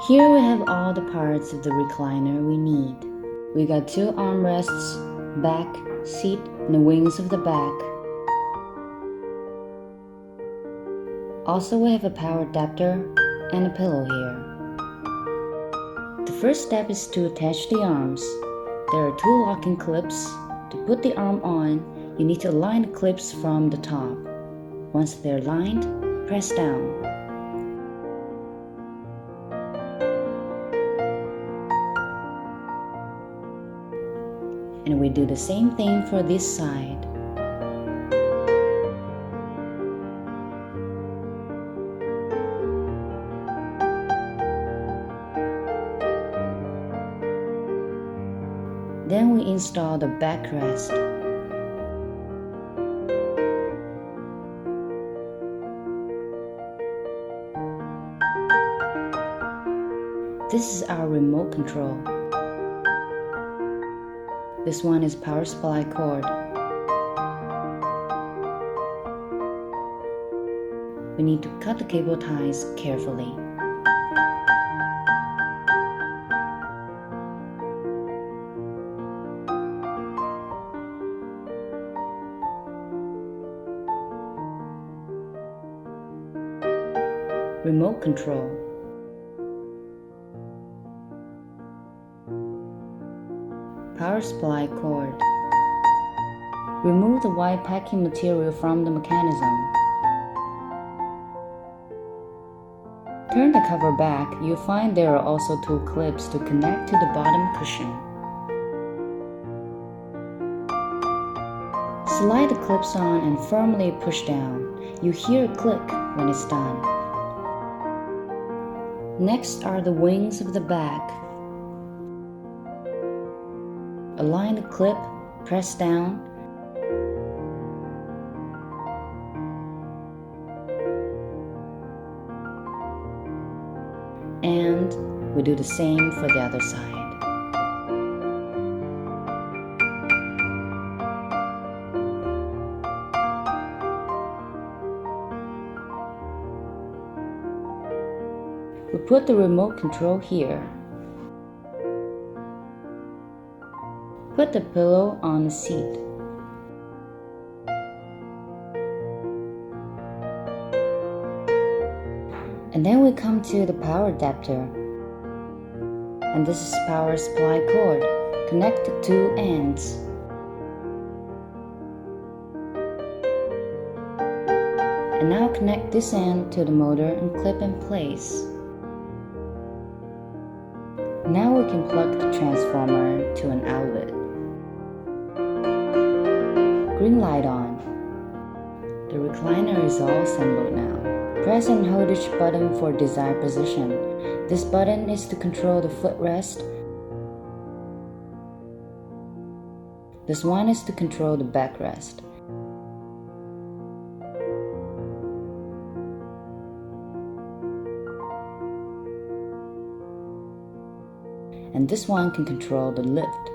Here we have all the parts of the recliner we need. We got two armrests, back, seat, and the wings of the back. Also we have a power adapter and a pillow here. The first step is to attach the arms. There are two locking clips. To put the arm on, you need to align the clips from the top. Once they're aligned, press down. And we do the same thing for this side. Then we install the backrest. This is our remote control. This one is power supply cord. We need to cut the cable ties carefully. Remote control. Power supply cord. Remove the white packing material from the mechanism. Turn the cover back, you'll find there are also two clips to connect to the bottom cushion. Slide the clips on and firmly push down. You hear a click when it's done. Next are the wings of the back. Align the clip, press down. And we do the same for the other side. We put the remote control here. Put the pillow on the seat. And then we come to the power adapter. And this is power supply cord. Connect the two ends. And now connect this end to the motor and clip in place. Now we can plug the transformer to an outlet. Green light on. The recliner is all assembled now. Press and hold each button for desired position. This button is to control the footrest. This one is to control the backrest. And this one can control the lift.